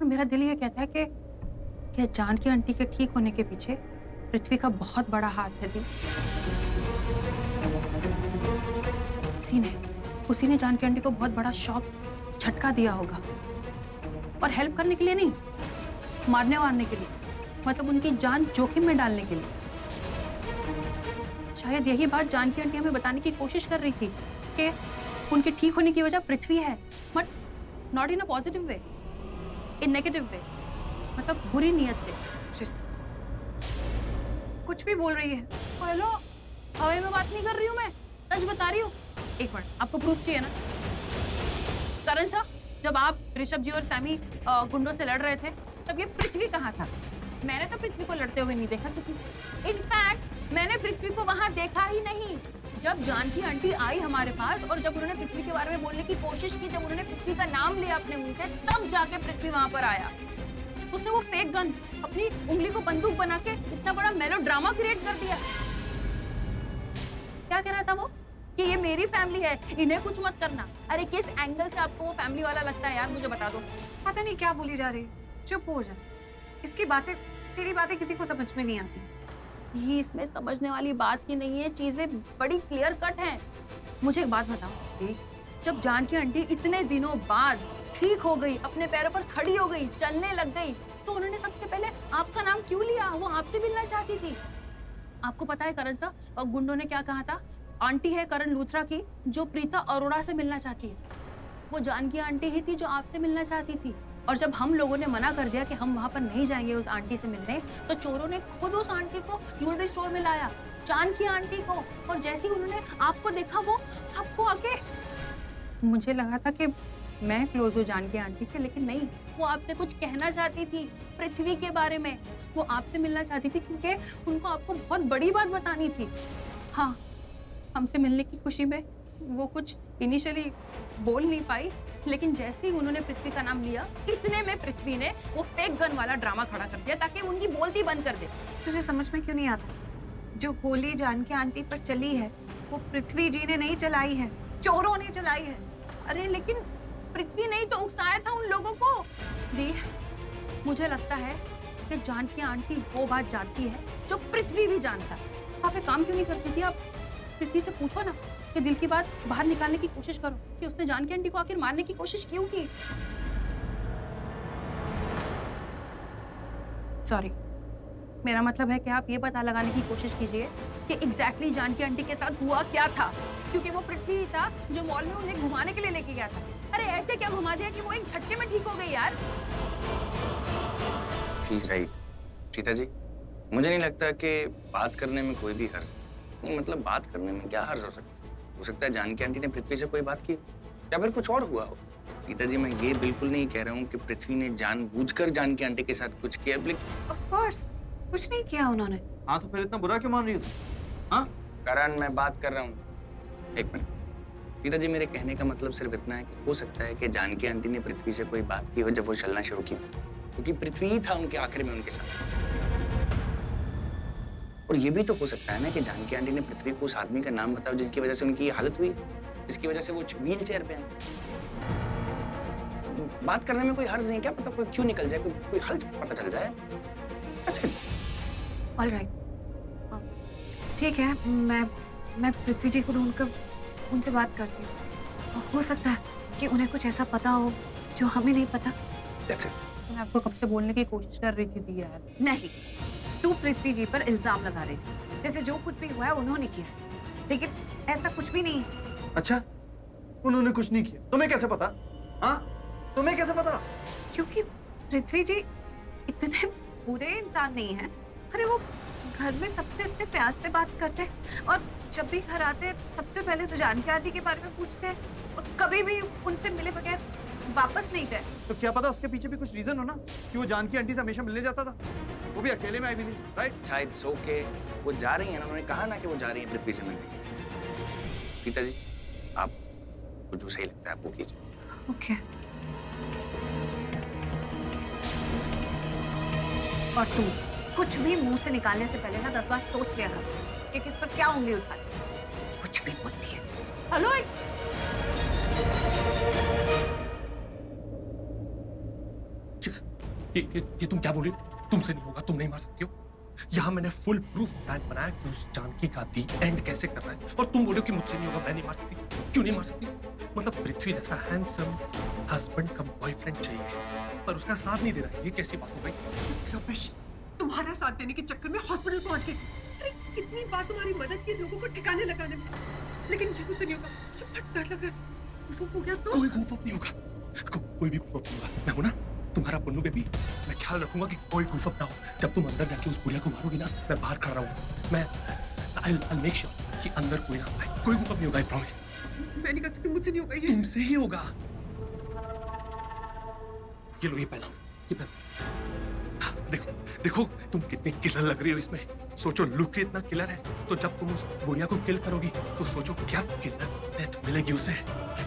और मेरा दिल ये कहता है कि जानकी आंटी के ठीक होने के पीछे पृथ्वी का बहुत बड़ा हाथ है दी। उसी ने जानकी आंटी को बहुत बड़ा शॉक झटका दिया होगा, और हेल्प करने के लिए नहीं, मारने वारने के लिए, मतलब उनकी जान जोखिम में डालने के लिए। शायद यही बात जानकी आंटी हमें बताने की कोशिश कर रही थी कि उनके ठीक होने की वजह पृथ्वी है, but not in a positive way, in negative way, मतलब बुरी नीयत से। कुछ भी बोल रही है। हेलो, हवा में बात नहीं कर रही हूँ मैं, सच बता रही हूँ। एक मिनट, आपको प्रूफ चाहिए ना? करण सर, जब आप ऋषभ जी और सैमी गुंडों से लड़ रहे थे, तब ये पृथ्वी कहाँ था? मैंने तो पृथ्वी को लड़ते हुए नहीं देखा किसी से। इनफैक्ट मैंने पृथ्वी को वहां देखा ही नहीं। जब जानकी आंटी आई हमारे पास और जब उन्होंने पृथ्वी के बारे में बोलने की कोशिश की, जब उन्होंने पृथ्वी का नाम लिया अपने मुंह से, तब जाके पृथ्वी वहां पर आया। उसने वो फेक गन अपनी उंगली को बंदूक बना के इतना बड़ा मेलोड्रामा क्रिएट कर दिया। क्या कह रहा था वो कि ये मेरी फैमिली है, इन्हें कुछ मत करना। अरे किस एंगल से आपको वो फैमिली वाला लगता है यार, मुझे बता दो। पता नहीं क्या बोली जा रही है, चुप हो जा। इसकी बातें, तेरी बातें किसी को समझ में नहीं आती। ये इसमें समझने वाली बात ही नहीं है, चीजें बड़ी क्लियर कट हैं। मुझे एक बात बताओ, जब जानकी आंटी इतने दिनों बाद ठीक हो गई, अपने पैरों पर खड़ी हो गई, चलने लग गई, तो उन्होंने सबसे पहले आपका नाम क्यों लिया? वो आपसे मिलना चाहती थी। आपको पता है करण सर, गुंडों ने क्या कहा था? आंटी है करण लूथरा की जो प्रीता अरोड़ा से मिलना चाहती है। वो जानकी आंटी ही थी जो आपसे मिलना चाहती थी। और जब हम लोगों ने मना कर दिया कि हम वहां पर नहीं जाएंगे उस आंटी से मिलने, तो चोरों ने खुद उस आंटी को ज्वेलरी स्टोर में लाया, जानकी आंटी को। और जैसे ही उन्होंने आपको देखा, वो आपको आके, मुझे लगा था कि मैं क्लोज हो जानकी आंटी के, लेकिन नहीं, वो आपसे कुछ कहना चाहती थी पृथ्वी के बारे में। वो आपसे मिलना चाहती थी क्योंकि उनको आपको बहुत बड़ी बात बतानी थी। हाँ, हमसे मिलने की खुशी में वो कुछ इनिशियली बोल नहीं पाई, लेकिन जैसे ही उन्होंने पृथ्वी का नाम लिया, इतने में पृथ्वी ने वो फेक गन वाला ड्रामा खड़ा कर दिया ताकि उनकी बोलती बंद कर दे। तुझे समझ में क्यों नहीं आता? जो गोली जानकी आंटी पर चली है, वो पृथ्वी जी ने नहीं चलाई है, चोरों ने चलाई है। अरे लेकिन पृथ्वी ने ही तो उकसाया था उन लोगों को। दी, मुझे लगता है कि जानकी आंटी वो बात जानती है जो पृथ्वी भी जानता है। आप एक काम क्यों नहीं करती थी? आप पृथ्वी से पूछो ना, उसके दिल की बात बाहर निकालने की कोशिश करो कि उसने जानकी आंटी को आखिर मारने की कोशिश क्यों की। सॉरी, मेरा मतलब है कि आप ये पता लगाने की कोशिश कीजिए कि एग्जैक्टली जानकी आंटी के साथ हुआ क्या था, क्योंकि वो पृथ्वी ही था जो मॉल में उन्हें घुमाने के लिए लेके गया था। अरे ऐसे क्या घुमा दिया कि वो एक झटके में ठीक हो गई यार। She's right. प्रीता जी, मुझे नहीं लगता कि बात करने में कोई भी हर्ज नहीं, मतलब बात करने में क्या हर्ज हो सकता है? हो सकता है जानकी आंटी ने पृथ्वी से कोई बात की या फिर कुछ और हुआ हो। प्रीता जी, मैं ये बिल्कुल नहीं कह रहा हूँ कि पृथ्वी ने जानबूझकर जानकी आंटी के साथ कुछ किया। Of course, कुछ नहीं किया उन्होंने। हाँ, तो फिर इतना बुरा क्यों मान रही हो तुम? हाँ? करण, मैं बात कर रहा हूँ। एक मिनट प्रीता जी, मेरे कहने का मतलब सिर्फ इतना है कि हो सकता है कि जानकी आंटी ने पृथ्वी से कोई बात की हो जब वो चलना शुरू की, क्योंकि पृथ्वी ही था उनके आखिर में उनके साथ। और ये भी तो हो सकता है ना कि जानकी आंटी ने पृथ्वी को उस आदमी का नाम बताया जिसकी वजह से उनकी ये हालत हुई, जिसकी वजह से वो व्हील चेयर पे आए। बात करने में कोई हर्ज नहीं, क्या पता कोई क्यों निकल जाए, कोई हल पता चल जाए। अच्छा, ऑल राइट, ठीक है, मैं पृथ्वी जी को ढूंढकर उनसे बात करती हूँ। हो सकता है कि उन्हें कुछ ऐसा पता हो जो हमें नहीं पता। मैं आपको कब से बोलने की कोशिश कर रही थी यार। नहीं, तू पृथ्वी जी पर इल्जाम लगा रही थी, जैसे जो कुछ भी हुआ है उन्होंने किया है, लेकिन ऐसा कुछ भी नहीं है। अच्छा, उन्होंने कुछ नहीं किया, तुम्हें कैसे पता? हाँ, तुम्हें कैसे पता? क्योंकि पृथ्वी जी इतने बुरे इंसान नहीं हैं। अरे वो घर में सबसे इतने प्यार से बात करते हैं और जब भी घर आते हैं सबसे पहले तो जानकी आंटी के बारे में पूछते हैं और कभी भी उनसे मिले बगैर वापस नहीं गए। तो क्या पता उसके पीछे भी कुछ रीजन हो ना कि वो जानकी आंटी से हमेशा मिलने जाता था, वो भी अकेले में आई भी नहीं, राइट? शायद सो के वो जा रही है ना, उन्होंने कहा ना कि वो जा रही है पृथ्वी से मिलने। प्रीता जी, आपको जो सही लगता है आप वो कीजिए। ओके। और तू कुछ भी मुंह से निकालने से पहले ना 10 बार सोच लिया कर कि किस पर क्या उंगली उठाए। कुछ भी बोलती है। हेलो, ये तुम क्या बोल रही हो? तुमसे नहीं होगा, तुम नहीं मार सकती हो। यहाँ मैंने फुल प्रूफ प्लान बनाया कि उस जानकी का दी एंड कैसे करना है, और तुम बोलो कि मुझसे नहीं होगा, मैं नहीं मार सकती। क्यों नहीं मार सकती? मतलब पृथ्वी जैसा हैंडसम हस्बैंड कम बॉयफ्रेंड चाहिए, पर उसका साथ नहीं दे रहा है, ये कैसी बात हो गई? रमेश, तुम्हारा साथ देने के चक्कर में हॉस्पिटल पहुंच गई। अरे कितनी बार तुम्हारी मदद की लोगों को ठिकाने लगाने में, लेकिन ये मुझसे नहीं होगा। मुझे बहुत डर लग रहा है। गुफअप हो गया तो? कोई गुफअप नहीं होगा, कोई भी गुफअप नहीं होगा। मैं हूं ना, तुम्हारा पुन्नू बेबी। मैं ख्याल रखूंगा कि कोई गुफअप ना हो। जब तुम अंदर जाके उस बुढ़िया को मारोगी ना, मैं बाहर खड़ा रहूंगा। मैं I'll make sure कि अंदर कोई ना आए। कोई गुफअप नहीं होगा, I promise। मैं नहीं कर सकती, मुझसे नहीं होगा ये। तुमसे ही होगा। ये लो, ये पहनाओ, ये पहनाओ। देखो देखो तुम कितनी किलर लग रही हो इसमें। सोचो लुक इतना किलर है, तो जब तुम उस बुढ़िया को किल करोगी तो सोचो क्या किलर डेथ मिलेगी उसे।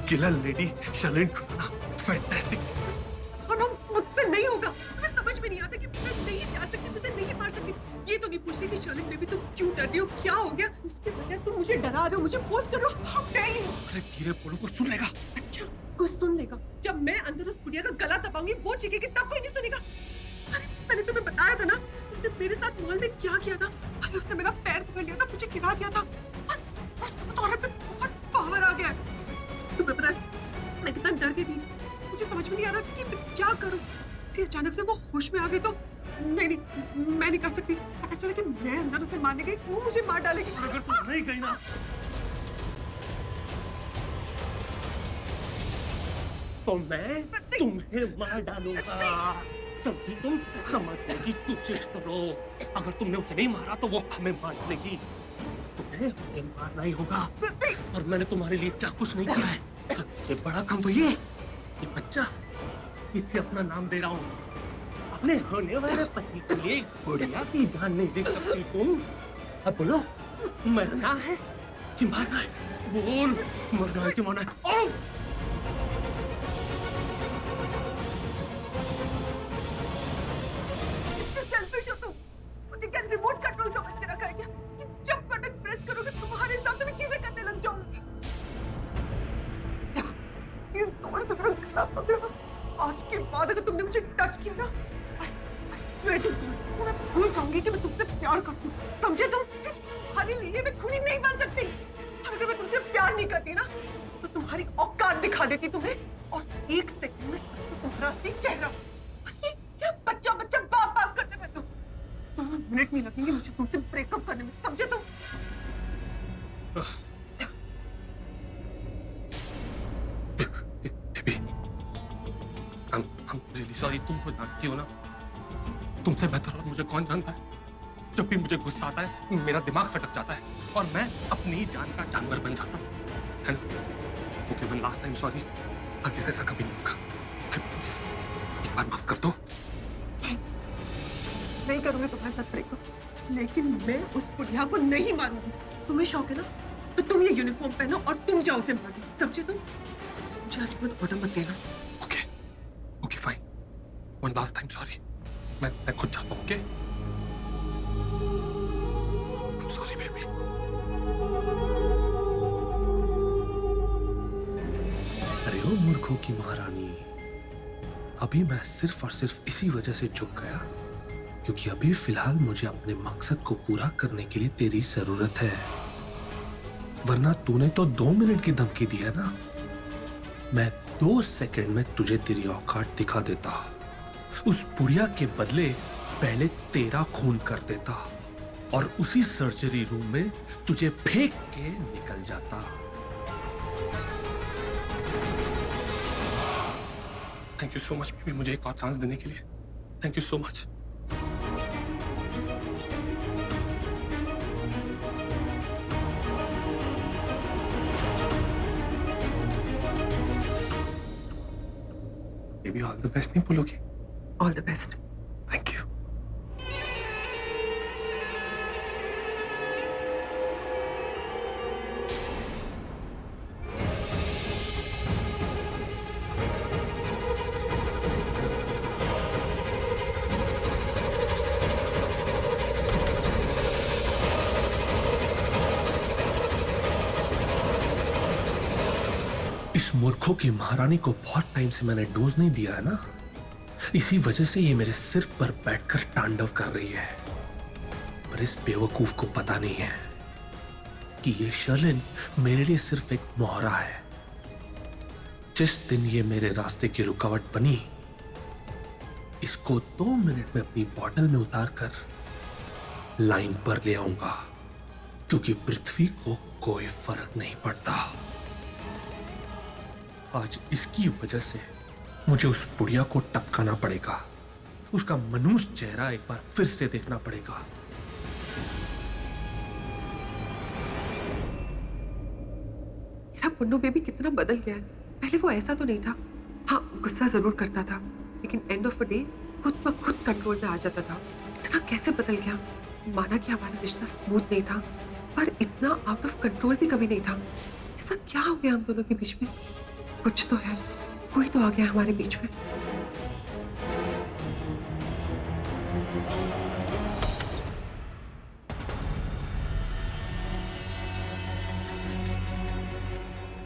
Killer lady Sherlyn Khurana, fantastic. Anu, मुझसे नहीं होगा। तुम्हें समझ में नहीं आता कि मैं नहीं जा सकती, मुझे नहीं मार सकती। ये तो नहीं पूछ रही कि शर्लिन बेबी तुम क्यों डर रही हो, क्या हो गया? उसके बजाय तुम मुझे डरा रहे हो, मुझे फोर्स कर रहे हो। How dare you? अरे धीरे बोलो, कुछ सुन लेगा। अच्छा, कुछ सुन लेगा। जब मैं अंदर उस बुढ़िया का गला दबाऊंगी, वो चीखेगी, तब कोई नहीं सुनेगा। अरे मैंने तुम्हें बताया था ना, उसने मेरे साथ मॉल में क्या किया था। अरे उसने मेरा पैर पकड़ लिया था, मुझे गिरा दिया था। उस औरत में बहुत पावर आ गया है। तुम्हें पता है मैं कितना डर गई थी। मुझे समझ में नहीं आ रहा था कि मैं क्या करूं। ऐसे अचानक से वो होश में आ गई तो नहीं, मैं नहीं कर सकती। पता चला कि मैं अंदर उसे मारने गई, वो मुझे मार डालेगी। अगर तुम नहीं गई ना, तो मैं तुम्हें मार डालूंगा। समझी तुम? समझने की कोशिश करो। अगर तुमने उसे नहीं मारा तो वो हमें मार डालेगी। तुम्हें उसे मारना ही होगा। और मैंने तुम्हारे लिए क्या कुछ नहीं किया है। सबसे बड़ा काम तो ये कि बच्चा, इससे अपना नाम दे रहा हूँ। अपने होने वाले पति के लिए बुढ़िया की जान नहीं दे सकती तुम। अब बोलो, मरना है कि मारना है? बोल, मरना है कि मारना है? ओ! सेल्फिश हो तुम। मुझे क्या रिमोट कंट्रोल समझ के रखा है क्या कि जब बटन प्रेस करोगे तुम्हारे हिसाब से मैं चीजें करने लग जाऊंगी। इस जोन से मेरा गला पकड़ गया। आज के बाद अगर तुमने मुझे टच किया ना, I swear to God, मैं भूल जाऊंगी कि मैं तुमसे प्यार करती हूँ। समझे तुम? तुम्हारे लिए मैं खूनी नहीं बन सकती। और अगर मैं तुमसे प्यार नहीं करती ना, तो तुम्हारी औकात दिखा देती तुम्हें, और एक सेकंड में सबको तुम्हारा असली चेहरा। अरे क्या बच्चा बच्चा बाप बाप करते रहते हो। 2 मिनट नहीं लगेंगे मुझे तुमसे ब्रेकअप करने में, समझे तुम? Baby, I'm really sorry। तुम तो जानती हो ना, तुमसे बेहतर और मुझे कौन जानता है। जब भी मुझे गुस्सा आता है, मेरा दिमाग सटक जाता है और मैं अपनी जान का जानवर बन जाता हूँ, है ना? Okay, one last time sorry. आगे से ऐसा कभी नहीं होगा। I promise। एक बार माफ कर दो। नहीं करूंगी तुम्हारे साथ ब्रेकअप, लेकिन मैं उस बुढ़िया को नहीं मारूंगी। तुम्हें शौक है ना, तो तुम ये यूनिफॉर्म पहनो और तुम जाओ उसे मारने, समझे तुम? मुझे आज के बाद ऑर्डर मत देना। Okay, okay fine. One last time sorry. मैं खुद जाता हूँ। Okay, I'm sorry baby. अरे ओ मूर्खों की महारानी, अभी मैं सिर्फ और सिर्फ इसी वजह से झुक गया क्योंकि अभी फिलहाल मुझे अपने मकसद को पूरा करने के लिए तेरी जरूरत है। वरना तूने तो 2 मिनट की धमकी दी है ना, मैं 2 सेकंड में तुझे तेरी औकात दिखा देता। उस बुढ़िया के बदले पहले तेरा खून कर देता और उसी सर्जरी रूम में तुझे फेंक के निकल जाता। Thank you so much baby, मुझे एक और चांस देने के लिए। Thank you so much. Baby all the best नहीं बोलोगी? All the best. Thank you. इस मूर्खों की महारानी को बहुत टाइम से मैंने डोज नहीं दिया है ना, इसी वजह से ये मेरे सिर पर बैठकर तांडव कर रही है। पर इस बेवकूफ को पता नहीं है कि ये शर्लिन मेरे लिए सिर्फ एक मोहरा है। जिस दिन ये मेरे रास्ते की रुकावट बनी, इसको 2 मिनट में अपनी बॉटल में उतारकर लाइन पर ले आऊंगा, क्योंकि पृथ्वी को कोई फर्क नहीं पड़ता। आज इसकी वजह से मुझे उस बुढ़िया को टपकाना पड़ेगा, उसका मनूस चेहरा एक बार फिर से देखना पड़ेगा। मेरा पुन्नू बेबी कितना बदल गया है। पहले वो ऐसा तो नहीं था। हाँ, गुस्सा जरूर करता था, लेकिन एंड ऑफ द डे खुद ब खुद कंट्रोल में आ जाता था। इतना कैसे बदल गया? माना कि हमारा रिश्ता स्मूथ नहीं था, पर इतना आउट ऑफ कंट्रोल भी कभी नहीं था। ऐसा क्या हो गया हम दोनों के बीच में? कुछ तो है, कोई तो आ गया हमारे बीच में।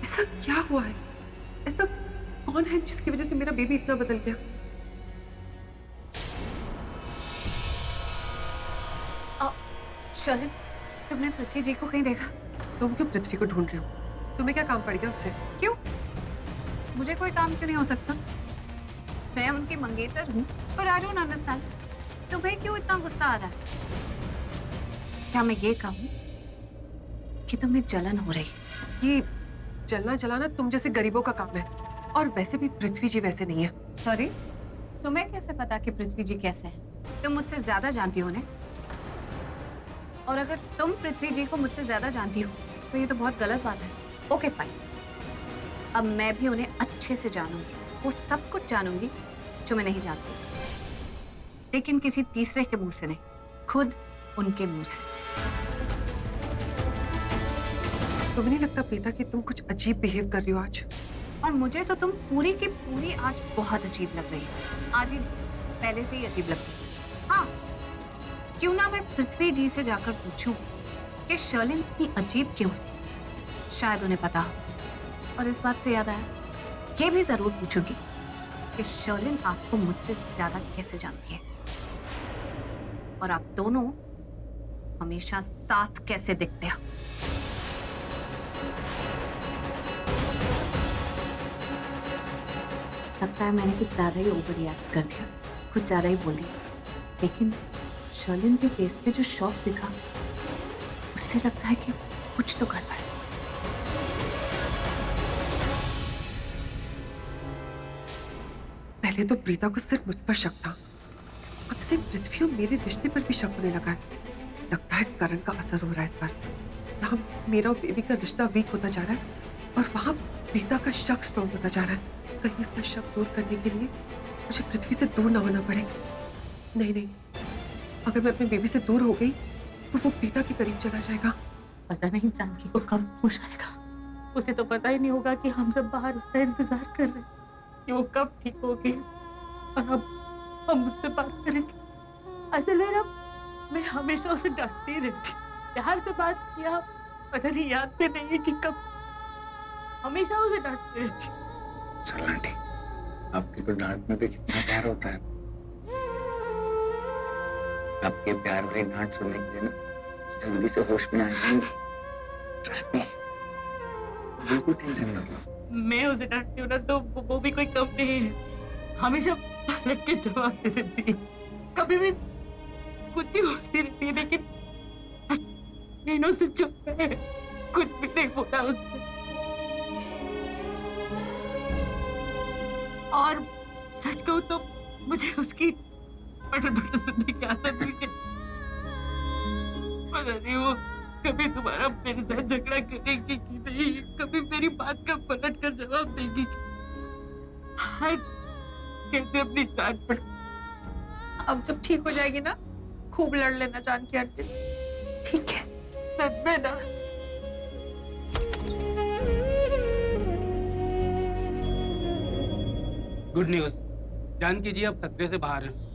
ऐसा क्या हुआ है? ऐसा कौन है जिसकी वजह से मेरा बेबी इतना बदल गया? शर्लिन, तुमने पृथ्वी जी को कहीं देखा? तुम क्यों पृथ्वी को ढूंढ रहे हो? तुम्हें क्या काम पड़ गया उससे? क्यों? मुझे कोई काम क्यों नहीं हो सकता? मैं उनकी मंगेतर हूँ, पर आई डोंट अंडरस्टैंड, तुम्हें क्यों इतना गुस्सा आ रहा है? क्या मैं ये कहूँ कि तुम्हें जलन हो रही? ये जलना जलाना तुम जैसे गरीबों का काम है, और वैसे भी पृथ्वी जी वैसे नहीं है। सॉरी, तुम्हें कैसे पता कि पृथ्वी जी कैसे हैं? तुम मुझसे ज्यादा जानती हो उन्हें, और अगर तुम पृथ्वी जी को मुझसे ज्यादा जानती हो तो ये तो बहुत गलत बात है। ओके फाइन, अब मैं भी उन्हें अच्छे से जानूंगी, वो सब कुछ जानूंगी जो मैं नहीं जानती, लेकिन किसी तीसरे के मुंह से नहीं, खुद उनके मुंह से। तुम्हें नहीं लगता प्रीता कि तुम कुछ अजीब बिहेव कर रही हो आज? और मुझे तो तुम पूरी की पूरी आज बहुत अजीब लग रही है। आज ही नहीं, पहले से ही अजीब लगती है। हाँ, क्यों ना मैं पृथ्वी जी से जाकर पूछूं कि शर्लिन इतनी अजीब क्यों है? शायद उन्हें पता हो। और इस बात से याद आया, ये भी जरूर पूछूंगी कि शर्लिन आपको मुझसे ज्यादा कैसे जानती है, और आप दोनों हमेशा साथ कैसे दिखते हो। लगता है मैंने कुछ ज्यादा ही ओवर रिएक्ट कर दिया, कुछ ज्यादा ही बोल दिया, लेकिन शर्लिन के फेस पे जो शॉक दिखा, उससे लगता है कि कुछ तो गड़बड़ है। पहले तो प्रीता को सिर्फ मुझ पर शक था, अब से पृथ्वी और मेरे रिश्ते पर भी शक होने लगा है। लगता है करण का असर हो रहा है इस पर। यहाँ मेरा और बेबी का रिश्ता वीक होता जा रहा है, और वहाँ प्रीता का शक स्ट्रॉन्ग होता जा रहा है। कहीं इसका शक दूर करने के लिए मुझे पृथ्वी से दूर ना होना पड़े। नहीं नहीं, अगर मैं अपने बेबी से दूर हो गई तो वो प्रीता के करीब चला जाएगा। पता नहीं जानकी को कब होश आएगा। उसे तो पता ही नहीं होगा कि हम सब बाहर उसका इंतजार कर रहे हैं कि वो कब ठीक होगी, और अब हम उससे बात करेंगे। असल में ना, मैं हमेशा उसे डांटती रहती, प्यार से बात किया, पता नहीं याद भी नहीं है कि कब, हमेशा उसे डांटती रहती। सरला आंटी, आपकी तो डांट में भी कितना प्यार होता है। आपके प्यार वाली डांट सुनने के लिए ना जल्दी से होश में आ जाएंगे। ट्रस्ट मी, बिल्कुल टेंशन मत लो। मैं उसे डांटती हूँ ना तो वो भी कोई कम नहीं है, हमेशा पलट के जवाब दे देती है, कभी भी कुछ भी बोलती रहती है, लेकिन मीनू से चुप है, कुछ भी नहीं बोला उसने। और सच कहूं तो मुझे उसकी पटर पटर सुनने की आदत भी है। पता नहीं वो कभी दोबारा मेरे साथ झगड़ा करेगी कि नहीं, कभी मेरी बात का पलट कर जवाब देगी। हाँ, कैसे अपनी डांट पड़। अब जब ठीक हो जाएगी ना, खूब लड़ लेना जानकी आंटी से, ठीक है? सच में ना। गुड न्यूज, जानकी जी अब खतरे से बाहर हैं।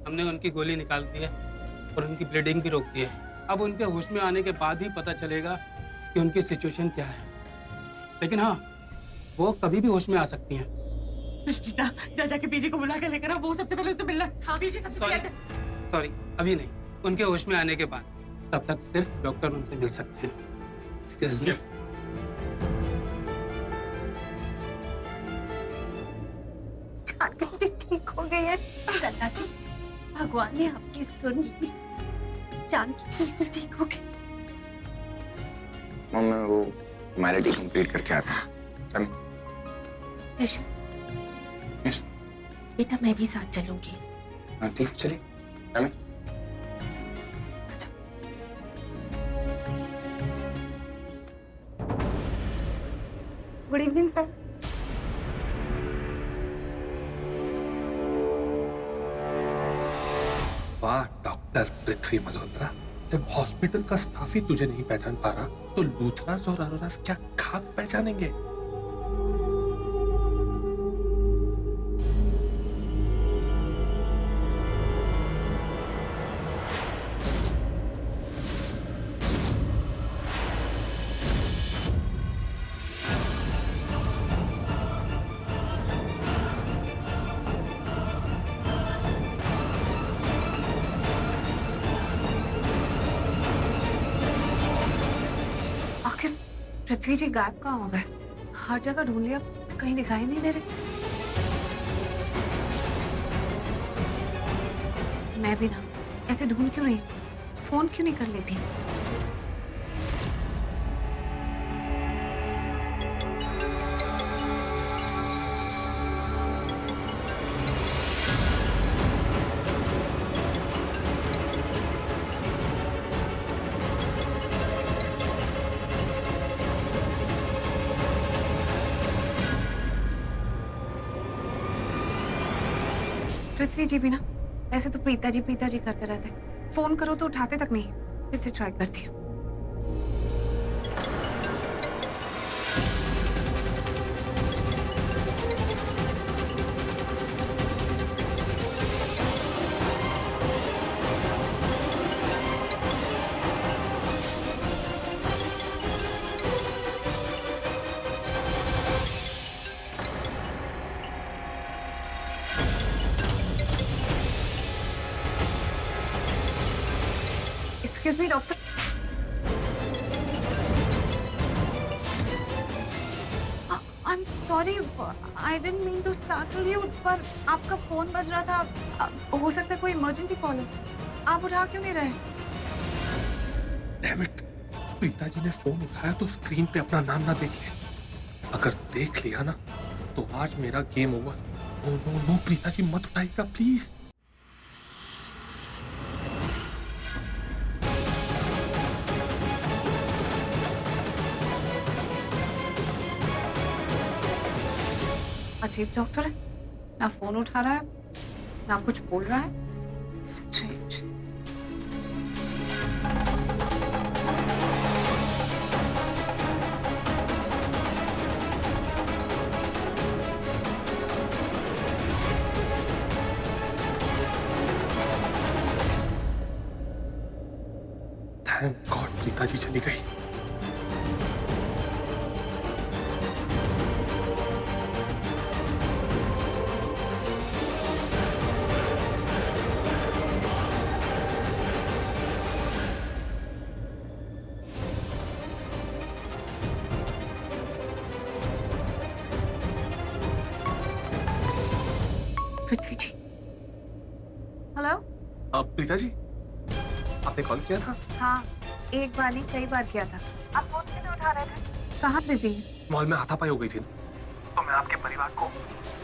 हमने उनकी गोली निकाल दी है और उनकी ब्लीडिंग भी रोक दी है। अब उनके होश में आने के बाद ही पता चलेगा कि उनकी सिचुएशन क्या है, लेकिन हाँ, वो कभी भी होश में आ सकती हैं। जा जा जाके पीजी को बुला के लेकर आ, वो सबसे पहले उससे मिलना। हाँ पीजी सबसे पहले। सॉरी, अभी नहीं, उनके होश में आने के बाद। तब तक सिर्फ डॉक्टर उनसे मिल सकते हैं। Excuse me. जानकी आंटी ठीक हो गई है। लता जी, भगवान ने आपकी सुन ली। जानकी बिल्कुल ठीक हो गई। मम्मी मैं वो फॉर्मेलिटी कंप्लीट करके आता हूँ। चल ऋषि, बेटा मैं भी साथ चलूंगी। हाँ ठीक है, चलिए। Mummy good evening sir. वाह डॉक्टर पृथ्वी मल्होत्रा, जब हॉस्पिटल का स्टाफ ही तुझे नहीं पहचान पा रहा तो लूथरास और अरोरास क्या खाक पहचानेंगे? आखिर पृथ्वी जी गायब कहाँ हो गए? हर जगह ढूंढ लिया, कहीं दिखाई नहीं दे रहे। मैं भी ना ऐसे ढूंढ क्यों रही, फोन क्यों नहीं कर लेती? पृथ्वी जी भी ना ऐसे तो प्रीता जी करते रहते, फोन करो तो उठाते तक नहीं। फिर से ट्राई करती हूँ। Excuse me, doctor. I'm sorry, I didn't mean to startle you, पर आपका फोन बज रहा था। हो सकता है कोई इमरजेंसी कॉल हो। आप उठा क्यों नहीं रहे? Damn it! प्रीता जी ने फोन उठाया तो स्क्रीन पे अपना नाम ना देख लिया। अगर देख लिया ना तो आज मेरा game over. No no no, Preeta ji मत उठाइएगा प्लीज। अजीब डॉक्टर है, ना फोन उठा रहा है, ना कुछ बोल रहा है। Strange. Thank God Preeta ji चली गई। पृथ्वी जी, हेलो। प्रीता जी, आपने कॉल किया था? हाँ, एक बार नहीं कई बार किया था। आप फोन क्यों नहीं उठा रहे थे? कहाँ बिजी? मॉल में हाथापाई हो गई थी ना, तो मैं आपके परिवार को,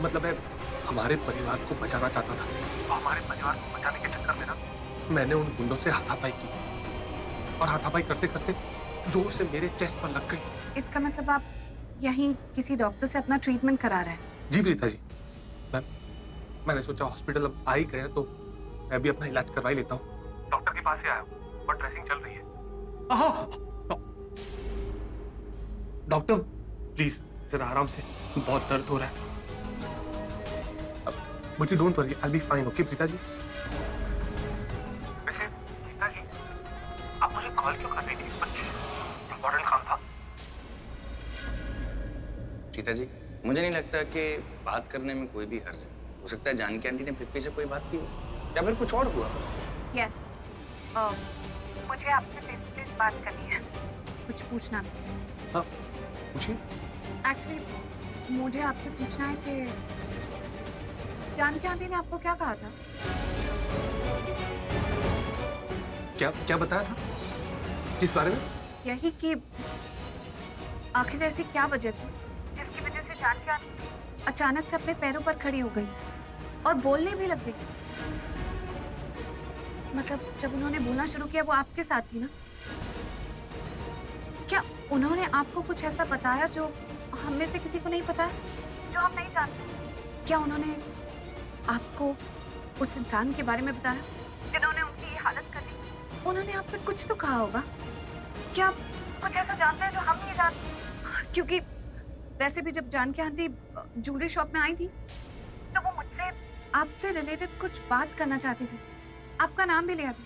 मतलब मैं हमारे परिवार को बचाना चाहता था। तो हमारे परिवार को बचाने के चक्कर में ना मैंने उन गुंडों से हाथापाई की और हाथापाई करते करते जोर से मेरे चेस्ट पर लग गई। इसका मतलब आप यहीं किसी डॉक्टर से अपना ट्रीटमेंट करा रहे हैं? जी प्रीता जी, मैंने सोचा हॉस्पिटल अब आ ही गए तो मैं भी अपना इलाज करवा ही लेता हूँ। डॉक्टर के पास ही आया हूँ, पर ड्रेसिंग चल रही है। डॉक्टर प्लीज जरा आराम से, बहुत दर्द हो रहा है। But you don't worry, I will be fine. Okay Preeta ji? वैसे प्रीता जी, आप मुझे कॉल क्यों कर रही थी? कुछ इम्पोर्टेंट काम था? रीता जी, मुझे नहीं लगता कि बात करने में कोई भी हर्ज है। हो सकता है जानकी आंटी ने पृथ्वी से कोई बात की हो या फिर कुछ और हुआ हो। यस, मुझे आपसे फेस टू फेस बात करनी है, कुछ पूछना था। हाँ, पूछिए। एक्चुअली मुझे आपसे पूछना है कि जानकी आंटी ने आपको क्या कहा था? क्या क्या बताया था? किस बारे में? यही कि आखिर ऐसी क्या वजह थी जिसकी वजह से जानकी आंटी अचानक से अपने पैरों पर खड़ी हो गई और बोलने भी लग गई। मतलब जब उन्होंने बोलना शुरू किया वो आपके साथ थी ना? क्या उन्होंने आपको कुछ ऐसा बताया जो हम में से किसी को नहीं पता है, जो हम नहीं जानते? क्या उन्होंने आपको उस इंसान के बारे में बताया जिन्होंने उनकी ये हालत कर दी? उन्होंने आपसे कुछ तो कहा होगा। क्या आप कुछ ऐसा जानते हैं जो हम नहीं जानते? क्योंकि वैसे भी जब जानकी आंटी ज्वेलरी शॉप में आई थी तो वो मुझसे आपसे रिलेटेड कुछ बात करना चाहती थी। आपका नाम भी लिया था।